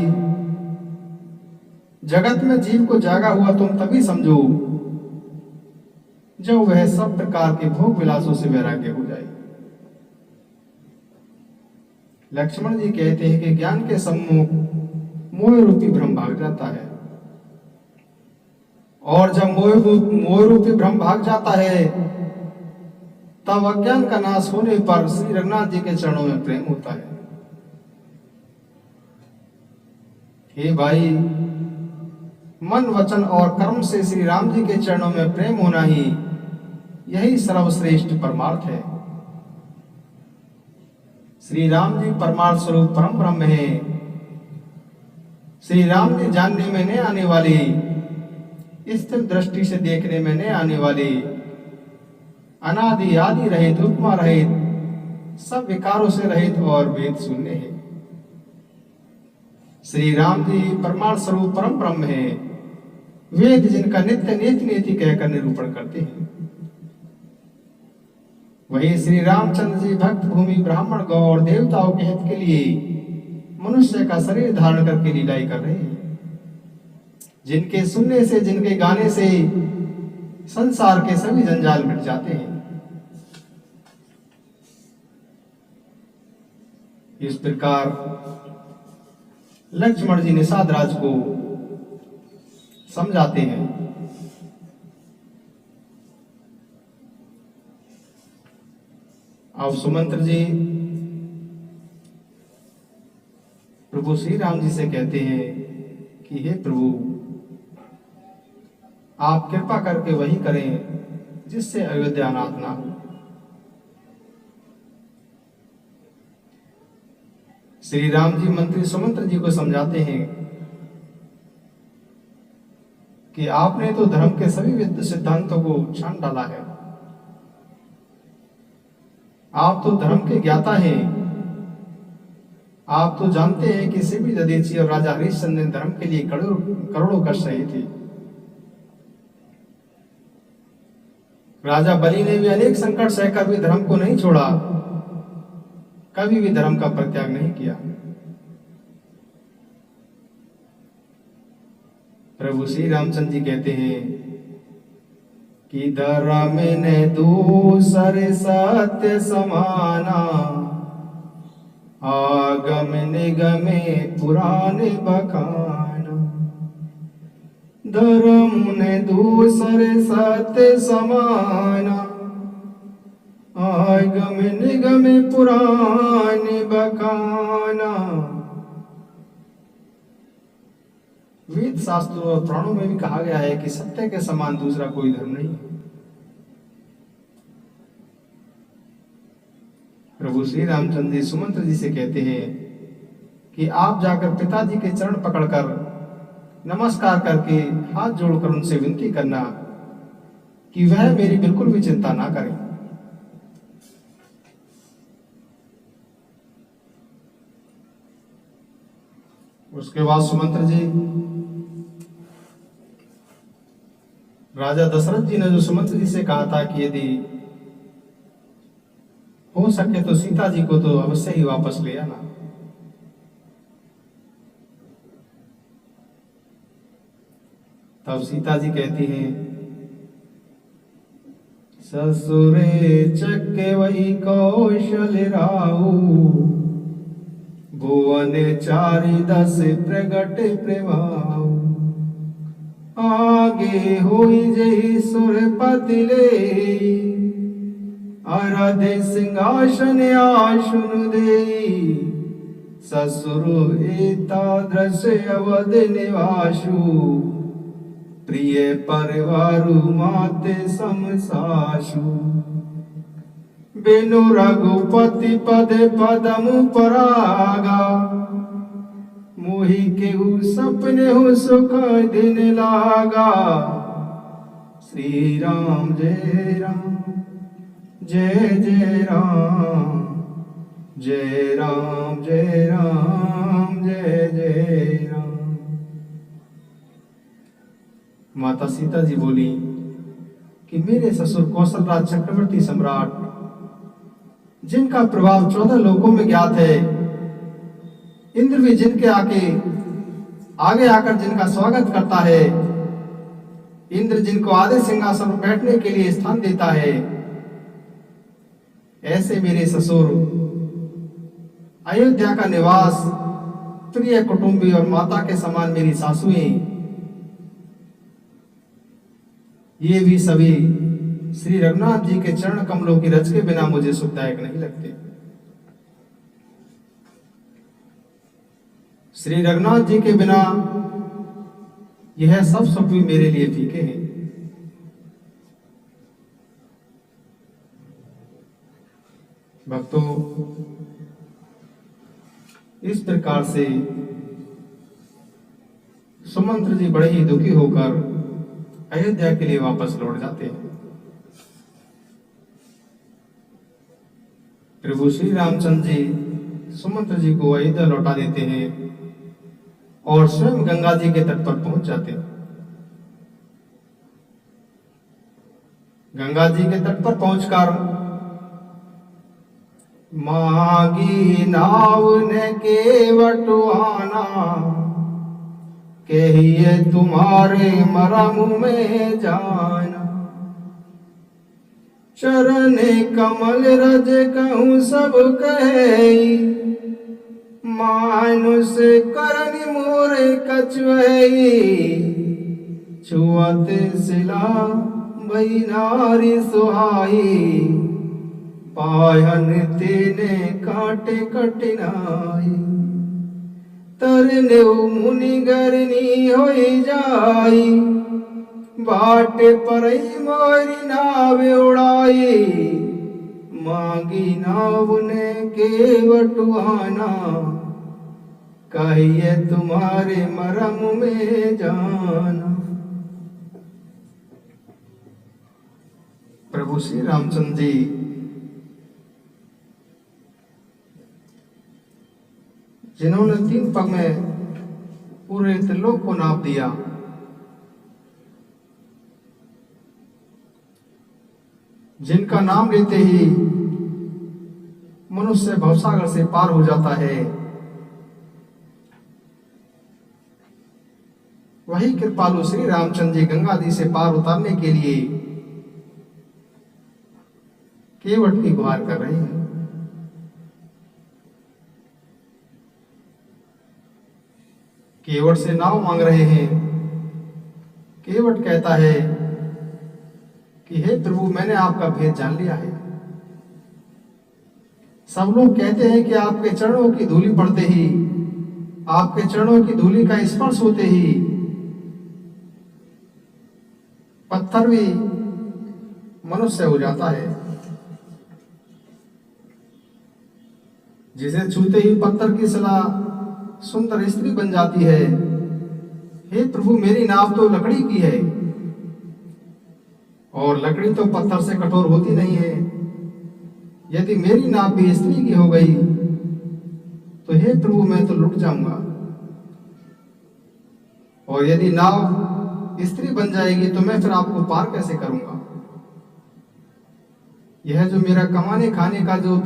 जगत में जीव को जागा हुआ तुम तभी समझो जब वह सब प्रकार के भोग विलासों से वैराग्य हो जाए। लक्ष्मण जी कहते हैं कि ज्ञान के सम्मुख मोह रूपी भ्रम भाग जाता है, और जब मोह रूपी भ्रम भाग जाता है तब अज्ञान का नाश होने पर श्री रघुनाथ जी के चरणों में प्रेम होता है। हे भाई, मन वचन और कर्म से श्री राम जी के चरणों में प्रेम होना ही यही सर्वश्रेष्ठ परमार्थ है। श्री राम जी परमार्थ स्वरूप परम ब्रह्म है। श्री राम जी जानने में नहीं आने वाली, स्थिर दृष्टि से देखने में नहीं आने वाली, अनादि आदि रहित, उपमा रहित, सब विकारों से रहित और वेद शून्य है। श्री राम जी परमार्थ स्वरूप परम ब्रह्म है। वेद जिनका नित्य नीति नीति कहकर निरूपण करते हैं, वही श्री रामचंद्र जी भक्त भूमि ब्राह्मण गौ और देवताओं के हित के लिए मनुष्य का शरीर धारण करके लीलाएं कर रहे हैं। जिनके सुनने से, जिनके गाने से संसार के सभी जंजाल मिट जाते हैं। इस प्रकार लक्ष्मण जी निषाद राज को समझाते हैं। अब सुमंत्र जी प्रभु श्री राम जी से कहते हैं कि हे प्रभु, आप कृपा करके वही करें जिससे अयोध्या अनाथ ना हो। श्री राम जी मंत्री सुमंत्र जी को समझाते हैं कि आपने तो धर्म के सभी विद्ध सिद्धांतों को छान डाला है। आप तो धर्म के ज्ञाता हैं। आप तो जानते हैं कि शिवी दधीची और राजा हरिश्चंद्र ने धर्म के लिए करोड़ों कष्ट सहे थे। राजा बलि ने भी अनेक संकट सहकर भी धर्म को नहीं छोड़ा, कभी भी धर्म का परित्याग नहीं किया। प्रभु श्री रामचंद्र जी कहते हैं कि धर्म ने दूसरे सत्य समाना, आगम निगमे पुराने बखाना। धर्म ने दूसरे सत्य समाना, आगम निगमे पुराने बखाना। वेद शास्त्रों और पुराणों में भी कहा गया है कि सत्य के समान दूसरा कोई धर्म नहीं है। प्रभु श्री रामचंद्र जी सुमंत्र जी से कहते हैं कि आप जाकर पिताजी के चरण पकड़कर नमस्कार करके हाथ जोड़कर उनसे विनती करना कि वह मेरी बिल्कुल भी चिंता ना करें। उसके बाद सुमंत्र जी, राजा दशरथ जी ने जो सुमंत्र जी से कहा था कि यदि हो सके तो सीता जी को तो अवश्य ही वापस ले आना। तब सीता जी कहती हैं, ससुरे चक्के वही कौशल राहु, भुवन चारि दस प्रगट प्रभाव। आगे होई जही सुरपति ले, आराधे सिंहासन आशुन देई। ससुर एतादृश अवध निवासु, प्रिय परिवारु माते समसाशु। बिनु रघुपति पद पदमु परागा, मोहि केहू सपने हो सुख दिन लागा। श्री राम जय राम, जय जय राम, जय राम जय राम, जय जय राम। माता सीता जी बोली कि मेरे ससुर कौशलराज चक्रवर्ती सम्राट, जिनका प्रभाव 14 लोकों में ज्ञात है, इंद्र भी जिनके आगे आकर जिनका स्वागत करता है, इंद्र जिनको आधे सिंहासन पर बैठने के लिए स्थान देता है, ऐसे मेरे ससुर अयोध्या का निवास, प्रिय कुटुंबी और माता के समान मेरी सासुएं, ये भी सभी श्री रघुनाथ जी के चरण कमलों की रज के बिना मुझे सुखदायक नहीं लगते। श्री रघुनाथ जी के बिना यह सब सुख भी मेरे लिए फीके हैं। भक्तों, इस प्रकार से सुमंत्र जी बड़े ही दुखी होकर अयोध्या के लिए वापस लौट जाते हैं। प्रभु श्री रामचंद्र जी सुमंत्र जी को अयोध्या लौटा देते हैं और स्वयं गंगा जी के तट पर पहुंच जाते हैं। गंगा जी के तट पर पहुंचकर मागी नाव ने केवटवाना, कहिए तुम्हारे मरम में जाना, चरण कमल रज कहूँ सब कहे, मानुष करनि मोर कछुई, छुअत सिला भई नारी सुहाई, पायन तेने काटे कठिनाई, तरने मुनि गरनी होई जाई, बाट परई मोरी नाव उड़ाई, मांगी नाव ने केवटवाना, कहिए तुम्हारे मरम में जाना। प्रभु श्री रामचंद्र जी जिन्होंने 3 पग में पूरे त्रिलोक को नाप दिया, जिनका नाम लेते ही मनुष्य भवसागर से पार हो जाता है, वही कृपालु श्री रामचंद्र जी गंगा जी से पार उतारने के लिए केवट की गुहार कर रहे हैं। केवट से नाव मांग रहे हैं। केवट कहता है कि हे प्रभु, मैंने आपका भेद जान लिया है। सब लोग कहते हैं कि आपके चरणों की धूली पड़ते ही, आपके चरणों की धूली का स्पर्श होते ही पत्थर भी मनुष्य हो जाता है। जिसे छूते ही पत्थर की शिला सुंदर स्त्री बन जाती है। हे प्रभु, मेरी नाव तो लकड़ी की है और लकड़ी तो पत्थर से कठोर होती नहीं है। यदि मेरी नाव भी स्त्री की हो गई तो हे प्रभु, मैं तो लुट जाऊंगा। और यदि नाव स्त्री बन जाएगी तो मैं फिर आपको पार कैसे करूंगा। यह जो मेरा कमाने खाने का जो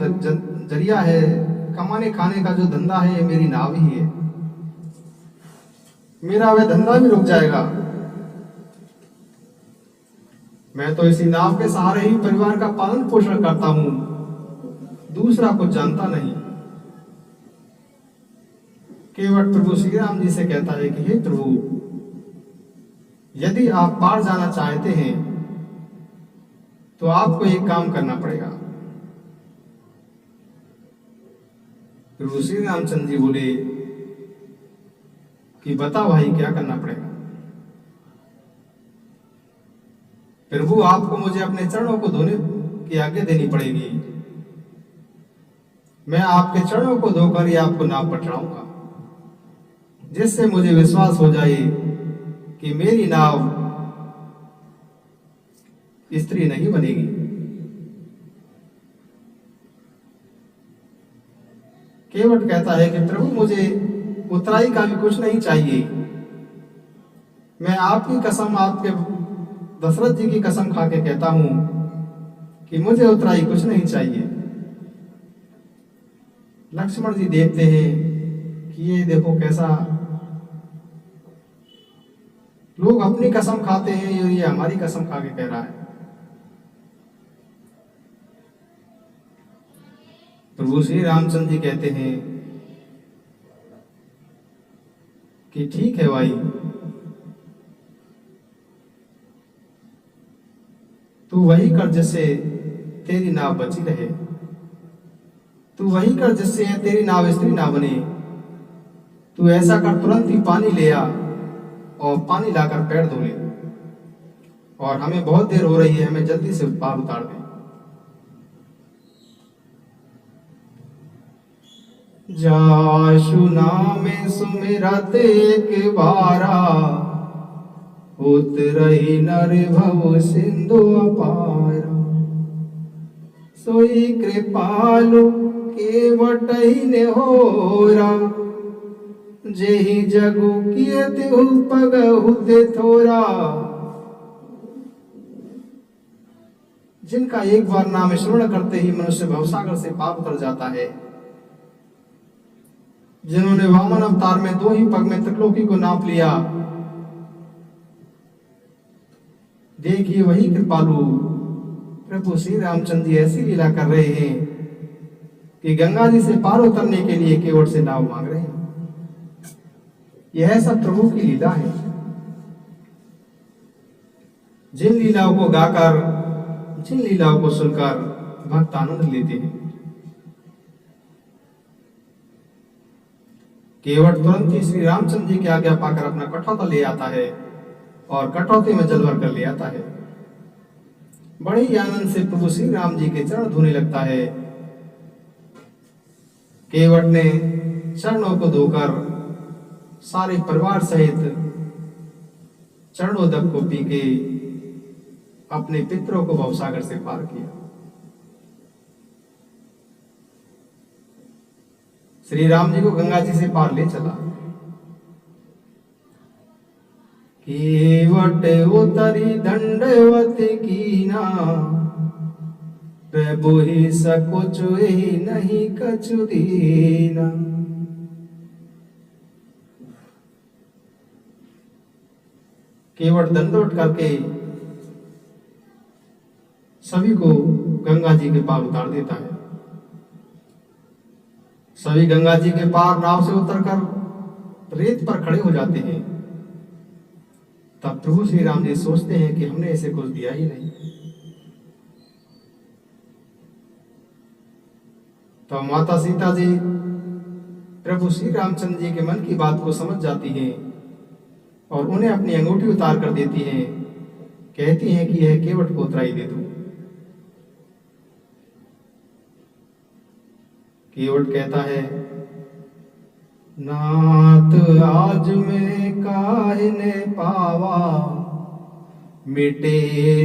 जरिया है, कमाने खाने का जो धंधा है, ये मेरी नाव ही है। मेरा वह धंधा भी रुक जाएगा। मैं तो इसी नाव के सहारे ही परिवार का पालन पोषण करता हूं, दूसरा कुछ जानता नहीं। केवट प्रभु श्री राम जी से कहता है कि हे प्रभु, यदि आप पार जाना चाहते हैं तो आपको एक काम करना पड़ेगा। प्रभु श्री रामचंद्र जी बोले कि बता भाई, क्या करना पड़ेगा। प्रभु, आपको मुझे अपने चरणों को धोने की आज्ञा देनी पड़ेगी। मैं आपके चरणों को धोकर ही आपको नाव पर चढ़ाऊंगा, जिससे मुझे विश्वास हो जाए कि मेरी नाव स्त्री नहीं बनेगी। केवट कहता है कि प्रभु, मुझे उतराई का भी कुछ नहीं चाहिए। मैं आपकी कसम आपके दशरथ जी की कसम खा के कहता हूं कि मुझे उतराई कुछ नहीं चाहिए। लक्ष्मण जी देखते हैं कि ये देखो कैसा लोग अपनी कसम खाते हैं और ये हमारी कसम खा के कह रहा है। प्रभु श्री रामचंद्र जी कहते हैं कि ठीक है भाई, तू वही कर जिससे तेरी नाव बची रहे, तू वही कर जिससे तेरी नाव स्त्री ना बने। तू ऐसा कर, तुरंत ही पानी ले आ और पानी लाकर पैर धो ले, और हमें बहुत देर हो रही है, हमें जल्दी से पार उतार दे। जाशु नाम सुमिरत एक बारा, उतरहि नर भव सिंधु अपारा। सोई कृपालु केवटहि नेहोरा, जेहि जगु किए तिहु पगहु ते थोरा। जिनका एक बार नाम स्मरण करते ही मनुष्य भवसागर से पार उतर जाता है, जिन्होंने वामन अवतार में 2 ही पग में त्रिलोकी को नाप लिया, देखिए वही कृपालु प्रभु श्री रामचंद्र जी ऐसी लीला कर रहे हैं कि गंगा जी से पार उतरने के लिए केवट से नाव मांग रहे हैं। यह सब प्रभु की लीला है। जिन लीलाओं को गाकर, जिन लीलाओं को सुनकर भक्त आनंद लेते हैं। केवट तुरंत ही श्री रामचंद्र जी की आज्ञा पाकर अपना कठौता ले आता है और कटौते में जल भर कर ले आता है। बड़े ही आनंद से प्रभु श्री राम जी के चरण धोने लगता है। केवट ने चरणों को धोकर सारे परिवार सहित चरणोदक को पी के अपने पितरों को भवसागर से पार किया। श्री राम जी को गंगा जी से पार ले चला। केवट उतरी दंडवत कीना, प्रभु ही सकुच ही नहीं कछु दीना। केवट दंडवत करके सभी को गंगा जी के पार उतार देता है। सभी गंगा जी के पार नाव से उतरकर रेत पर खड़े हो जाते हैं। तब प्रभु श्री राम जी सोचते हैं कि हमने इसे कुछ दिया ही नहीं। तो माता सीता जी प्रभु श्री रामचंद्र जी के मन की बात को समझ जाती हैं और उन्हें अपनी अंगूठी उतार कर देती हैं। कहती हैं कि यह केवट को उतराई दे दो। केवट कहता है, नाथ आज में काहिने पावा, मिटे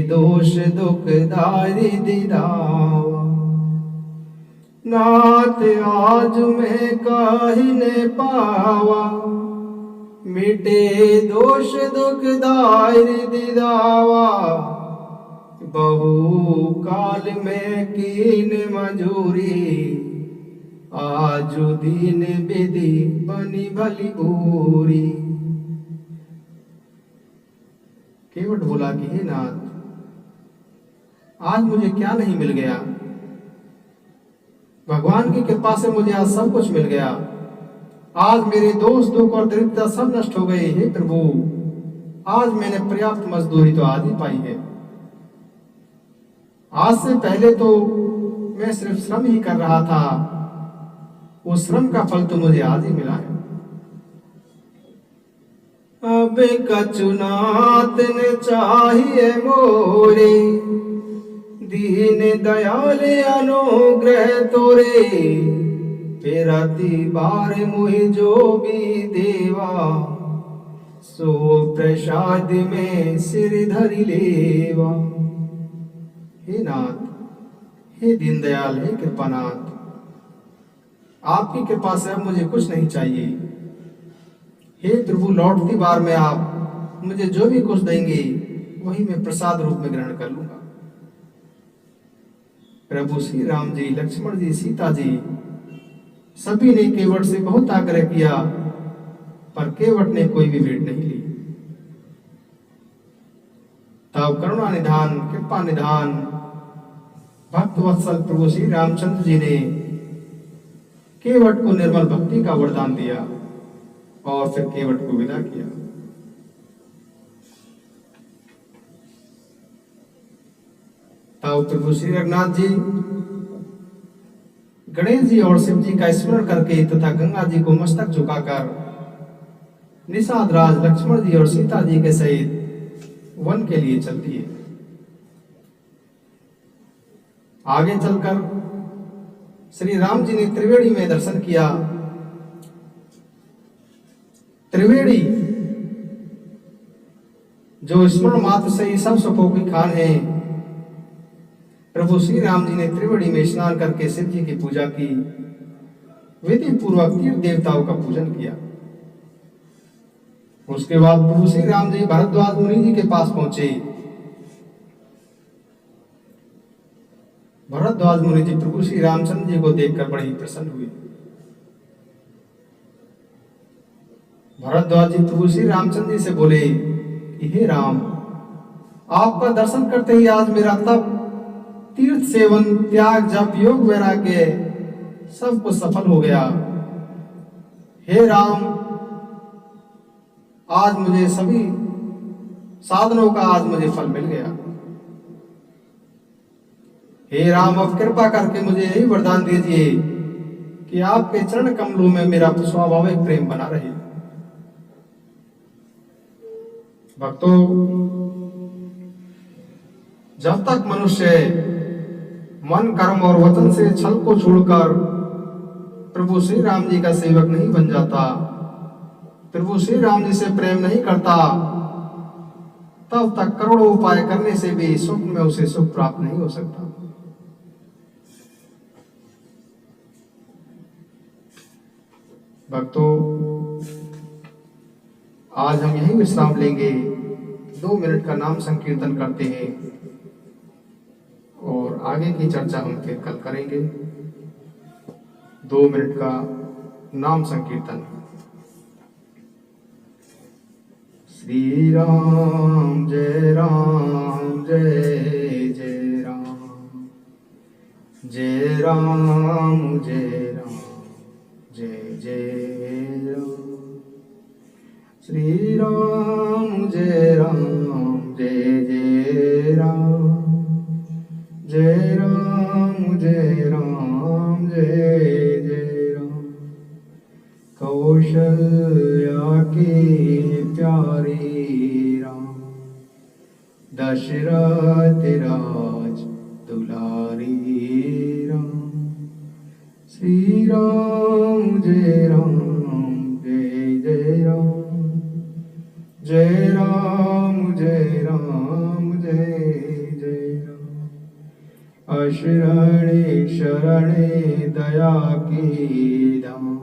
दोष दुख दारी दिदावा। नाथ आज में काहिने पावा, मिटे दोष दुख दारी दिदावा। बहु काल में कीन मजूरी, आजु दीन विधि बनी भली पूरी। केवट बोला कि हे नाथ, आज मुझे क्या नहीं मिल गया। भगवान की कृपा से मुझे आज सब कुछ मिल गया। आज मेरे दोष दुख और दरिद्रता सब नष्ट हो गए। हे प्रभु, आज मैंने पर्याप्त मजदूरी तो आज ही पाई है। आज से पहले तो मैं सिर्फ श्रम ही कर रहा था, उस श्रम का फल तो मुझे आज ही मिला है। अब कचुनाथ ने चाहिए मोरे, दीन दयाल अनुग्रह तोरे। फेरती बार मुहि जो भी देवा, सो प्रसाद में सिर धरि लेवा। हे नाथ, हे दीनदयाल, हे कृपानाथ, आपकी कृपा से अब मुझे कुछ नहीं चाहिए। हे प्रभु, लौटती बार में आप मुझे जो भी कुछ देंगे वही मैं प्रसाद रूप में ग्रहण कर लूंगा। प्रभु श्री राम जी, लक्ष्मण जी, सीता जी सभी ने केवट से बहुत आग्रह किया, पर केवट ने कोई भी भेंट नहीं ली। तब करुणा निधान, कृपा निधान भक्त वत्सल प्रभु श्री रामचंद्र जी ने केवट को निर्मल भक्ति का वरदान दिया और फिर केवट को विदा किया। तब प्रभु श्री रघुनाथ जी गणेश जी और शिव जी का स्मरण करके तथा गंगा जी को मस्तक झुकाकर निषाद राज लक्ष्मण जी और सीता जी के सहित वन के लिए चल दिए। आगे चलकर श्री राम जी ने त्रिवेणी में दर्शन किया। त्रिवेणी जो स्मरण मात्र से ही सब सुखों की खान है, प्रभु श्री राम जी ने त्रिवेणी में स्नान करके शिव जी की पूजा की, विधि पूर्वक तीर्थ देवताओं का पूजन किया। उसके बाद प्रभु श्री राम जी भरद्वाज मुनि जी के पास पहुंचे। भरद्वाज मुनि जी प्रभु श्री रामचंद्र जी को देखकर बड़े ही प्रसन्न हुए। भरद्वाज जी प्रभु श्री रामचंद्र जी से बोले कि हे राम, आपका दर्शन करते ही आज मेरा तप, तीर्थ सेवन, त्याग, जप, योग, वैराग्य सब कुछ सफल हो गया। हे राम, आज मुझे सभी साधनों का आज मुझे फल मिल गया। हे राम, अब कृपा करके मुझे यही वरदान दीजिए कि आपके चरण कमलों में मेरा स्वाभाविक प्रेम बना रहे। भक्तों, जब तक मनुष्य मन, कर्म और वचन से छल को छोड़कर प्रभु श्री राम जी का सेवक नहीं बन जाता, प्रभु श्री राम जी से प्रेम नहीं करता, तब तक करोड़ों उपाय करने से भी सुख में उसे सुख प्राप्त नहीं हो सकता। भक्तों, आज हम यही विश्राम लेंगे, 2 मिनट का नाम संकीर्तन करते हैं और आगे की चर्चा हम फिर कल करेंगे। 2 मिनट का नाम संकीर्तन। श्री राम जय राम, जय जय राम, जय राम जय राम, जय जय राम। श्री राम जय राम, जय जय राम, जय राम जय राम, जय जय राम। कौशल्या के प्यारे राम, दशरथ राज दुलारी राम। श्री राम जय राम, जय जय राम, जय राम जय राम, जय जय राम। अशरणे शरणे दया के दाम,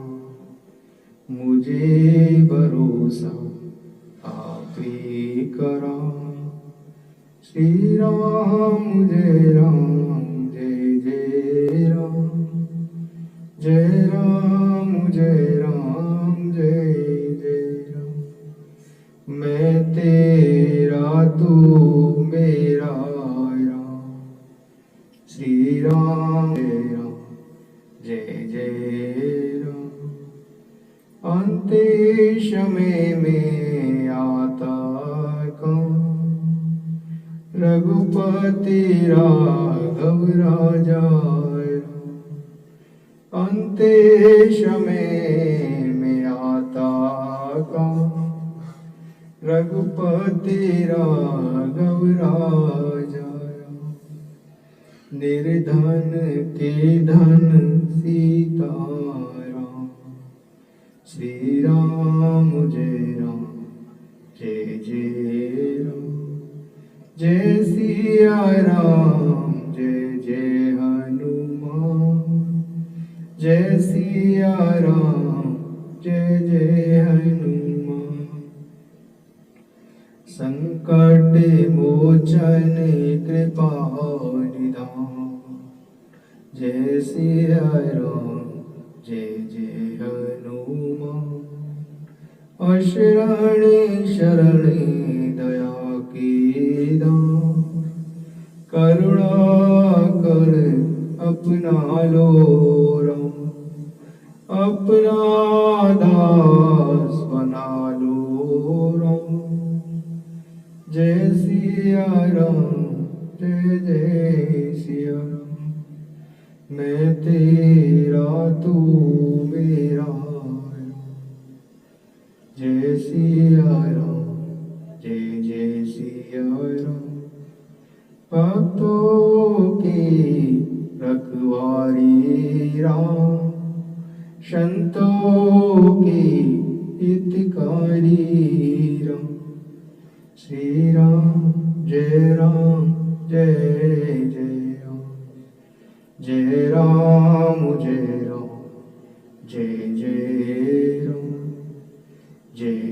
मुझे भरोसा आपे करा। श्री राम जय राम, जय जय राम, जय राम जय राम, जय जय राम। मैं तेरा, तू मेरा राम। श्री राम जय राम, जय जय राम। अंतेश में आता कौन, रघुपति राघव राजा राम। अंतेश में आता कौन, रघुपति राघव राजा राम। निर्धन के धन सीता राम। श्री राम जय राम, जय जय राम, जय सिया राम, जय जय हनुमान। जय सिया राम, जय जय हनुमान। संकट मोचन
लोचन कृपा निधान। जय सिया राम जय जय हनुमान। अशरणे शरणे दया के दान। करुणा कर अपना लो राम। अपना दास बना लो राम। जय सिया राम जय जय सिया राम। मैं तेरा तू मेरा राम। जय सिया राम जय जय सिया राम। भक्तों की रखवारी राम। संतों की हितकारी राम। श्री राम जय जय राम। जय राम जय जय राम। जय